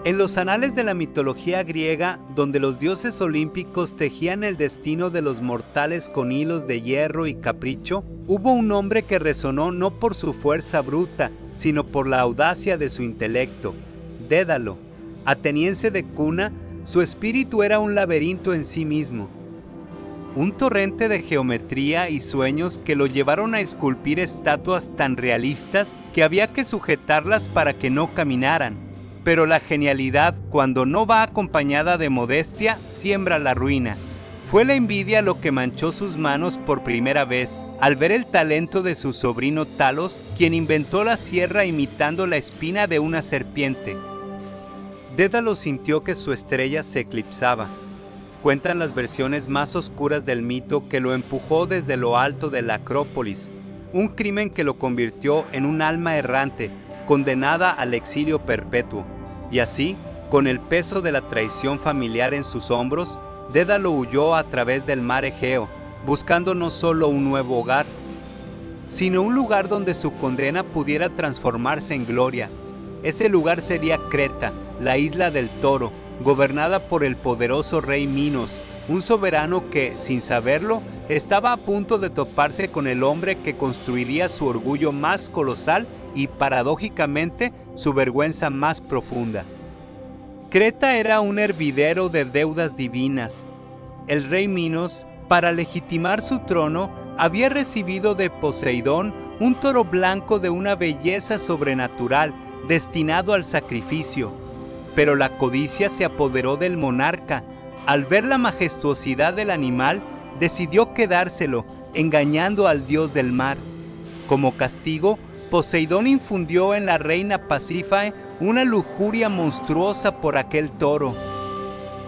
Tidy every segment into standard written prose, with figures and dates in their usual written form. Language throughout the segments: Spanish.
En los anales de la mitología griega, donde los dioses olímpicos tejían el destino de los mortales con hilos de hierro y capricho, hubo un hombre que resonó no por su fuerza bruta, sino por la audacia de su intelecto: Dédalo. Ateniense de cuna, su espíritu era un laberinto en sí mismo, un torrente de geometría y sueños que lo llevaron a esculpir estatuas tan realistas que había que sujetarlas para que no caminaran. Pero la genialidad, cuando no va acompañada de modestia, siembra la ruina. Fue la envidia lo que manchó sus manos por primera vez, al ver el talento de su sobrino Talos, quien inventó la sierra imitando la espina de una serpiente. Dédalo sintió que su estrella se eclipsaba. Cuentan las versiones más oscuras del mito que lo empujó desde lo alto de la Acrópolis, un crimen que lo convirtió en un alma errante, condenada al exilio perpetuo. Y así, con el peso de la traición familiar en sus hombros, Dédalo huyó a través del mar Egeo, buscando no solo un nuevo hogar, sino un lugar donde su condena pudiera transformarse en gloria. Ese lugar sería Creta, la isla del toro, gobernada por el poderoso rey Minos, un soberano que, sin saberlo, estaba a punto de toparse con el hombre que construiría su orgullo más colosal y, paradójicamente, su vergüenza más profunda. Creta era un hervidero de deudas divinas. El rey Minos, para legitimar su trono, había recibido de Poseidón un toro blanco de una belleza sobrenatural, destinado al sacrificio. Pero la codicia se apoderó del monarca. Al ver la majestuosidad del animal, decidió quedárselo, engañando al dios del mar. Como castigo, Poseidón infundió en la reina Pasífae una lujuria monstruosa por aquel toro.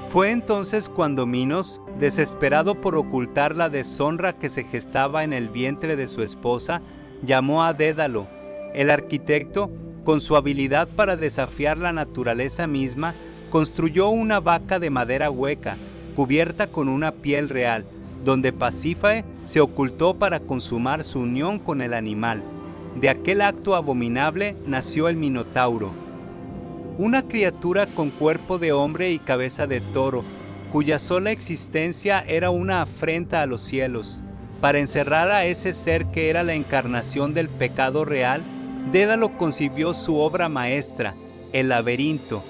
Fue entonces cuando Minos, desesperado por ocultar la deshonra que se gestaba en el vientre de su esposa, llamó a Dédalo. El arquitecto, con su habilidad para desafiar la naturaleza misma, construyó una vaca de madera hueca, cubierta con una piel real, donde Pasífae se ocultó para consumar su unión con el animal. De aquel acto abominable nació el Minotauro, una criatura con cuerpo de hombre y cabeza de toro, cuya sola existencia era una afrenta a los cielos. Para encerrar a ese ser que era la encarnación del pecado real, Dédalo concibió su obra maestra, el laberinto,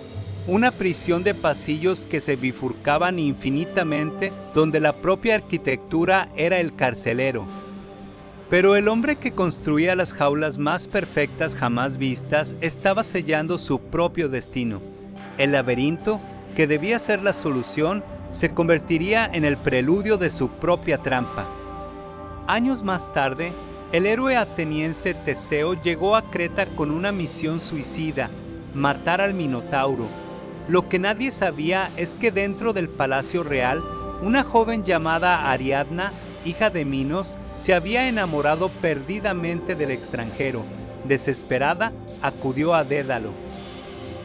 una prisión de pasillos que se bifurcaban infinitamente, donde la propia arquitectura era el carcelero. Pero el hombre que construía las jaulas más perfectas jamás vistas estaba sellando su propio destino. El laberinto, que debía ser la solución, se convertiría en el preludio de su propia trampa. Años más tarde, el héroe ateniense Teseo llegó a Creta con una misión suicida: matar al Minotauro. Lo que nadie sabía es que dentro del palacio real, una joven llamada Ariadna, hija de Minos, se había enamorado perdidamente del extranjero. Desesperada, acudió a Dédalo.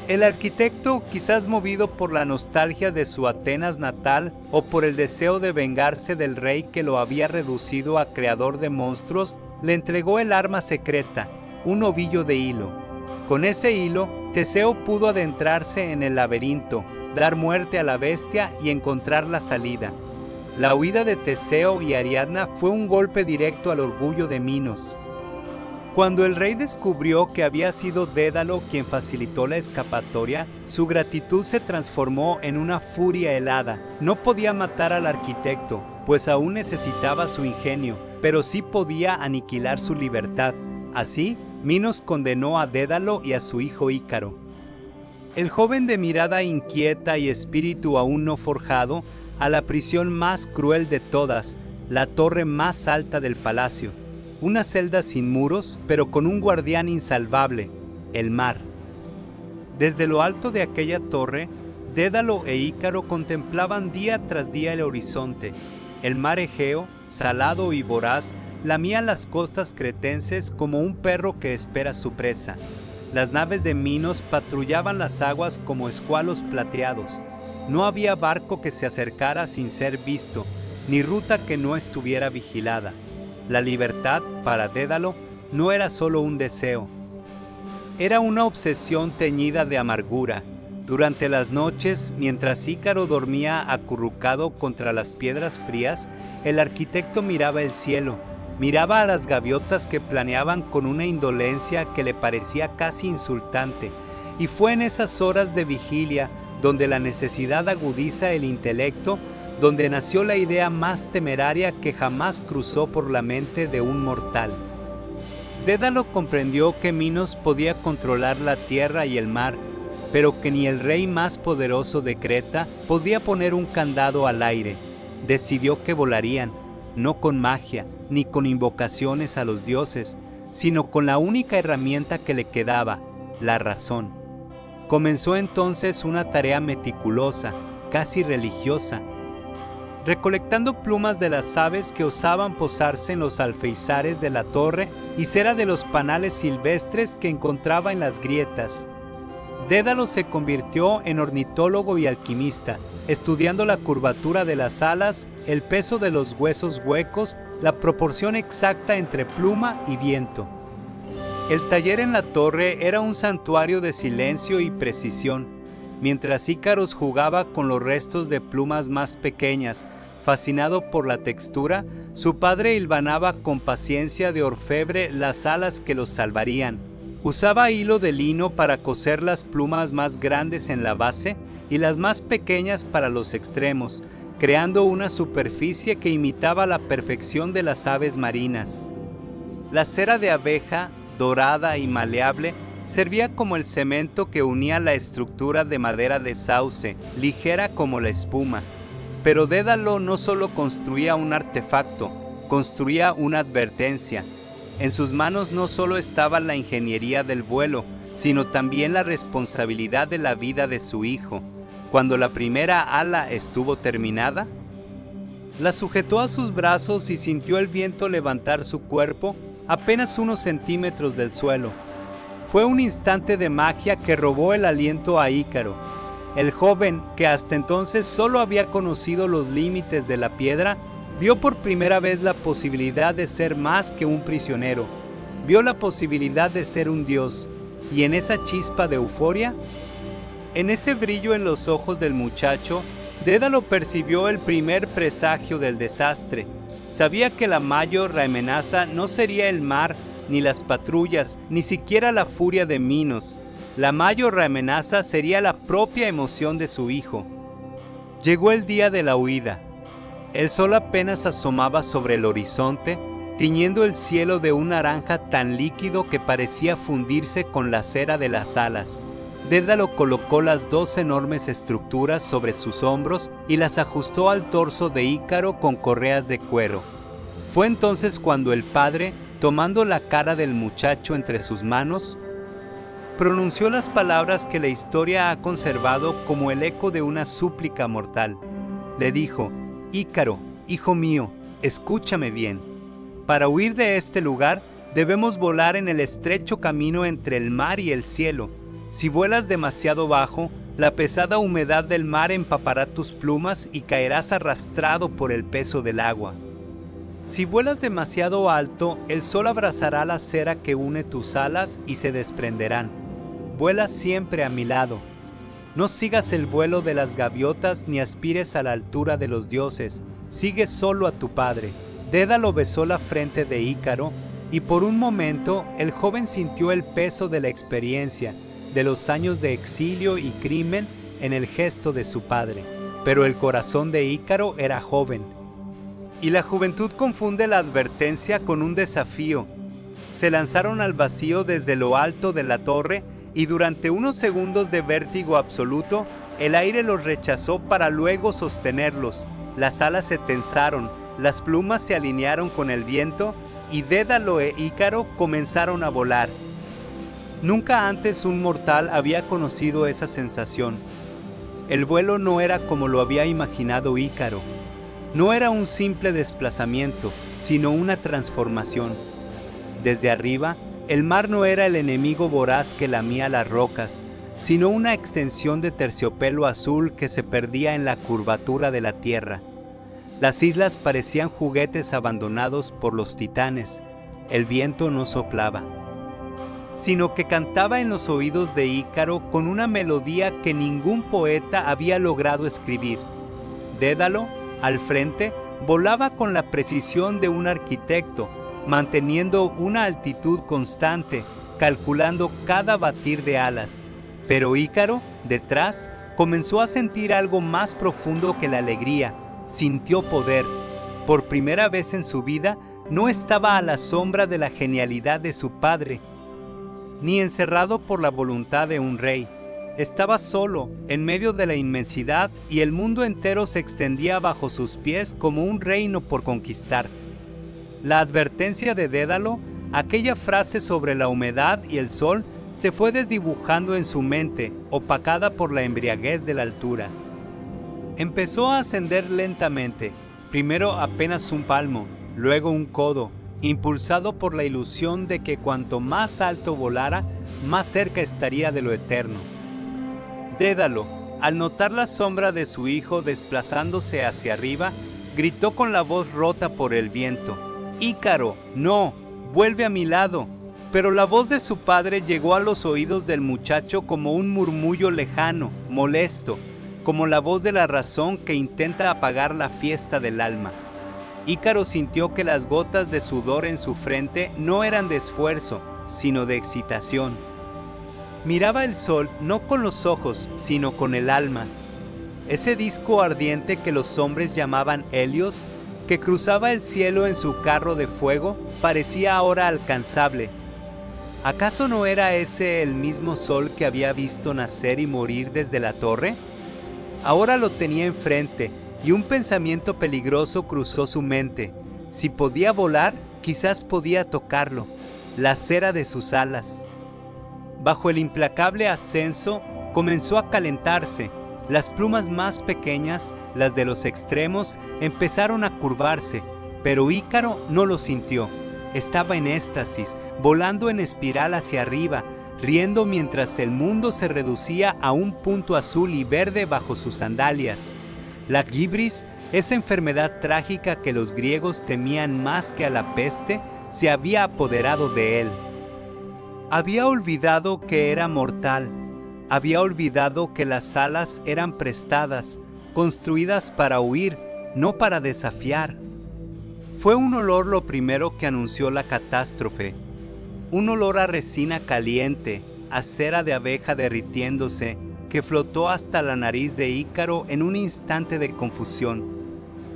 El arquitecto, quizás movido por la nostalgia de su Atenas natal o por el deseo de vengarse del rey que lo había reducido a creador de monstruos, le entregó el arma secreta, un ovillo de hilo. Con ese hilo, Teseo pudo adentrarse en el laberinto, dar muerte a la bestia y encontrar la salida. La huida de Teseo y Ariadna fue un golpe directo al orgullo de Minos. Cuando el rey descubrió que había sido Dédalo quien facilitó la escapatoria, su gratitud se transformó en una furia helada. No podía matar al arquitecto, pues aún necesitaba su ingenio, pero sí podía aniquilar su libertad. Así, Minos condenó a Dédalo y a su hijo Ícaro. El joven de mirada inquieta y espíritu aún no forjado, a la prisión más cruel de todas, la torre más alta del palacio. Una celda sin muros, pero con un guardián insalvable, el mar. Desde lo alto de aquella torre, Dédalo e Ícaro contemplaban día tras día el horizonte. El mar Egeo, salado y voraz, lamía las costas cretenses como un perro que espera su presa. Las naves de Minos patrullaban las aguas como escualos plateados. No había barco que se acercara sin ser visto, ni ruta que no estuviera vigilada. La libertad, para Dédalo, no era solo un deseo. Era una obsesión teñida de amargura. Durante las noches, mientras Ícaro dormía acurrucado contra las piedras frías, el arquitecto miraba el cielo, miraba a las gaviotas que planeaban con una indolencia que le parecía casi insultante, y fue en esas horas de vigilia donde la necesidad agudiza el intelecto, donde nació la idea más temeraria que jamás cruzó por la mente de un mortal. Dédalo comprendió que Minos podía controlar la tierra y el mar, pero que ni el rey más poderoso de Creta podía poner un candado al aire. Decidió que volarían, no con magia, ni con invocaciones a los dioses, sino con la única herramienta que le quedaba, la razón. Comenzó entonces una tarea meticulosa, casi religiosa, recolectando plumas de las aves que osaban posarse en los alféizares de la torre y cera de los panales silvestres que encontraba en las grietas. Dédalo se convirtió en ornitólogo y alquimista, estudiando la curvatura de las alas, el peso de los huesos huecos, la proporción exacta entre pluma y viento. El taller en la torre era un santuario de silencio y precisión, mientras Ícaros jugaba con los restos de plumas más pequeñas. Fascinado por la textura, su padre hilvanaba con paciencia de orfebre las alas que los salvarían. Usaba hilo de lino para coser las plumas más grandes en la base y las más pequeñas para los extremos, creando una superficie que imitaba la perfección de las aves marinas. La cera de abeja, dorada y maleable, servía como el cemento que unía la estructura de madera de sauce, ligera como la espuma. Pero Dédalo no solo construía un artefacto, construía una advertencia. En sus manos no solo estaba la ingeniería del vuelo, sino también la responsabilidad de la vida de su hijo. Cuando la primera ala estuvo terminada, la sujetó a sus brazos y sintió el viento levantar su cuerpo apenas unos centímetros del suelo. Fue un instante de magia que robó el aliento a Ícaro. El joven, que hasta entonces solo había conocido los límites de la piedra, vio por primera vez la posibilidad de ser más que un prisionero. Vio la posibilidad de ser un dios, y en esa chispa de euforia, en ese brillo en los ojos del muchacho, Dédalo percibió el primer presagio del desastre. Sabía que la mayor amenaza no sería el mar, ni las patrullas, ni siquiera la furia de Minos. La mayor amenaza sería la propia emoción de su hijo. Llegó el día de la huida. El sol apenas asomaba sobre el horizonte, tiñendo el cielo de un naranja tan líquido que parecía fundirse con la cera de las alas. Dédalo colocó las dos enormes estructuras sobre sus hombros y las ajustó al torso de Ícaro con correas de cuero. Fue entonces cuando el padre, tomando la cara del muchacho entre sus manos, pronunció las palabras que la historia ha conservado como el eco de una súplica mortal. Le dijo: Ícaro, hijo mío, escúchame bien. Para huir de este lugar, debemos volar en el estrecho camino entre el mar y el cielo. Si vuelas demasiado bajo, la pesada humedad del mar empapará tus plumas y caerás arrastrado por el peso del agua. Si vuelas demasiado alto, el sol abrazará la cera que une tus alas y se desprenderán. Vuela siempre a mi lado. No sigas el vuelo de las gaviotas ni aspires a la altura de los dioses. Sigue solo a tu padre. Dédalo besó la frente de Ícaro y por un momento el joven sintió el peso de la experiencia, de los años de exilio y crimen en el gesto de su padre. Pero el corazón de Ícaro era joven. Y la juventud confunde la advertencia con un desafío. Se lanzaron al vacío desde lo alto de la torre y durante unos segundos de vértigo absoluto, el aire los rechazó para luego sostenerlos. Las alas se tensaron, las plumas se alinearon con el viento y Dédalo e Ícaro comenzaron a volar. Nunca antes un mortal había conocido esa sensación. El vuelo no era como lo había imaginado Ícaro. No era un simple desplazamiento, sino una transformación. Desde arriba, el mar no era el enemigo voraz que lamía las rocas, sino una extensión de terciopelo azul que se perdía en la curvatura de la tierra. Las islas parecían juguetes abandonados por los titanes. El viento no soplaba. sino que cantaba en los oídos de Ícaro con una melodía que ningún poeta había logrado escribir. Dédalo, al frente, volaba con la precisión de un arquitecto, manteniendo una altitud constante, calculando cada batir de alas. Pero Ícaro, detrás, comenzó a sentir algo más profundo que la alegría. Sintió poder. Por primera vez en su vida, no estaba a la sombra de la genialidad de su padre, ni encerrado por la voluntad de un rey. Estaba solo, en medio de la inmensidad, y el mundo entero se extendía bajo sus pies como un reino por conquistar. La advertencia de Dédalo, aquella frase sobre la humedad y el sol, se fue desdibujando en su mente, opacada por la embriaguez de la altura. Empezó a ascender lentamente, primero apenas un palmo, luego un codo, impulsado por la ilusión de que cuanto más alto volara, más cerca estaría de lo eterno. Dédalo, al notar la sombra de su hijo desplazándose hacia arriba, gritó con la voz rota por el viento: «¡Ícaro, no! ¡Vuelve a mi lado!». Pero la voz de su padre llegó a los oídos del muchacho como un murmullo lejano, molesto, como la voz de la razón que intenta apagar la fiesta del alma. Ícaro sintió que las gotas de sudor en su frente no eran de esfuerzo, sino de excitación. Miraba el sol no con los ojos, sino con el alma. Ese disco ardiente que los hombres llamaban Helios, que cruzaba el cielo en su carro de fuego, parecía ahora alcanzable. ¿Acaso no era ese el mismo sol que había visto nacer y morir desde la torre? Ahora lo tenía enfrente, y un pensamiento peligroso cruzó su mente. Si podía volar, quizás podía tocarlo, la cera de sus alas. Bajo el implacable ascenso, comenzó a calentarse. Las plumas más pequeñas, las de los extremos, empezaron a curvarse, pero Ícaro no lo sintió. Estaba en éxtasis, volando en espiral hacia arriba, riendo mientras el mundo se reducía a un punto azul y verde bajo sus sandalias. La gibris, esa enfermedad trágica que los griegos temían más que a la peste, se había apoderado de él. Había olvidado que era mortal. Había olvidado que las alas eran prestadas, construidas para huir, no para desafiar. Fue un olor lo primero que anunció la catástrofe. Un olor a resina caliente, a cera de abeja derritiéndose, que flotó hasta la nariz de Ícaro en un instante de confusión.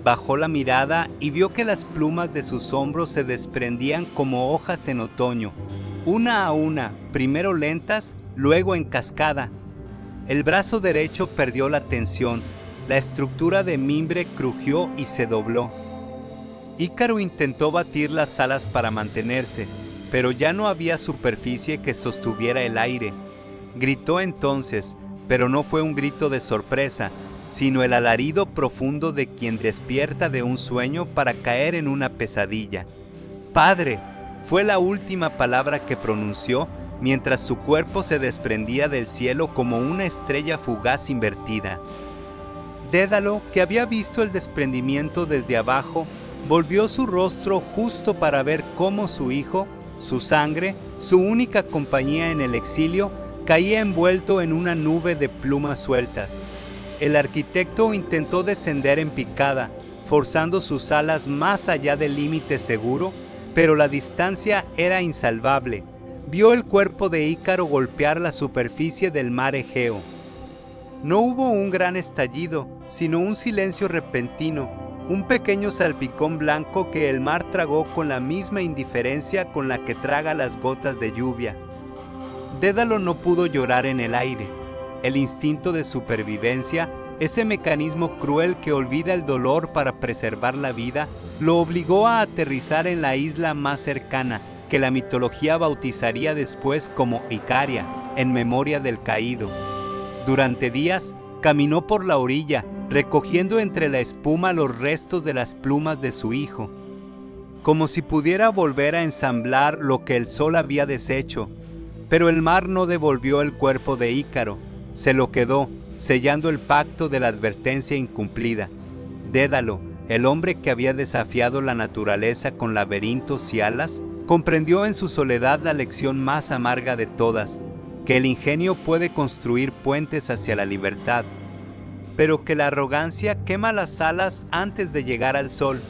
Bajó la mirada y vio que las plumas de sus hombros se desprendían como hojas en otoño, una a una, primero lentas, luego en cascada. El brazo derecho perdió la tensión, la estructura de mimbre crujió y se dobló. Ícaro intentó batir las alas para mantenerse, pero ya no había superficie que sostuviera el aire. Gritó entonces, pero no fue un grito de sorpresa, sino el alarido profundo de quien despierta de un sueño para caer en una pesadilla. «¡Padre!», fue la última palabra que pronunció mientras su cuerpo se desprendía del cielo como una estrella fugaz invertida. Dédalo, que había visto el desprendimiento desde abajo, volvió su rostro justo para ver cómo su hijo, su sangre, su única compañía en el exilio, caía envuelto en una nube de plumas sueltas. El arquitecto intentó descender en picada, forzando sus alas más allá del límite seguro, pero la distancia era insalvable. Vio el cuerpo de Ícaro golpear la superficie del mar Egeo. No hubo un gran estallido, sino un silencio repentino, un pequeño salpicón blanco que el mar tragó con la misma indiferencia con la que traga las gotas de lluvia. Dédalo no pudo llorar en el aire. El instinto de supervivencia, ese mecanismo cruel que olvida el dolor para preservar la vida, lo obligó a aterrizar en la isla más cercana, que la mitología bautizaría después como Icaria, en memoria del caído. Durante días, caminó por la orilla, recogiendo entre la espuma los restos de las plumas de su hijo, como si pudiera volver a ensamblar lo que el sol había deshecho. Pero el mar no devolvió el cuerpo de Ícaro, se lo quedó, sellando el pacto de la advertencia incumplida. Dédalo, el hombre que había desafiado la naturaleza con laberintos y alas, Comprendió en su soledad la lección más amarga de todas, que el ingenio puede construir puentes hacia la libertad, pero que la arrogancia quema las alas antes de llegar al sol.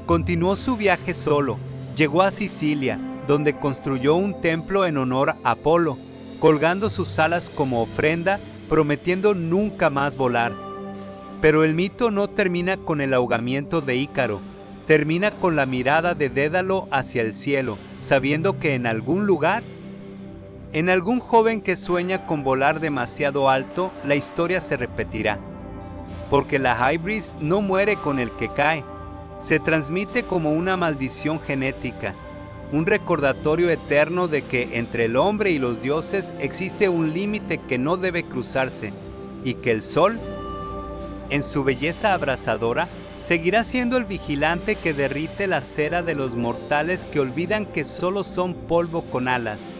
Continuó su viaje solo, llegó a Sicilia, donde construyó un templo en honor a Apolo, colgando sus alas como ofrenda, prometiendo nunca más volar. Pero el mito no termina con el ahogamiento de Ícaro, termina con la mirada de Dédalo hacia el cielo, sabiendo que en algún lugar, en algún joven que sueña con volar demasiado alto, la historia se repetirá. Porque la hybris no muere con el que cae, se transmite como una maldición genética, un recordatorio eterno de que entre el hombre y los dioses existe un límite que no debe cruzarse, y que el sol, en su belleza abrasadora, seguirá siendo el vigilante que derrite la cera de los mortales que olvidan que solo son polvo con alas.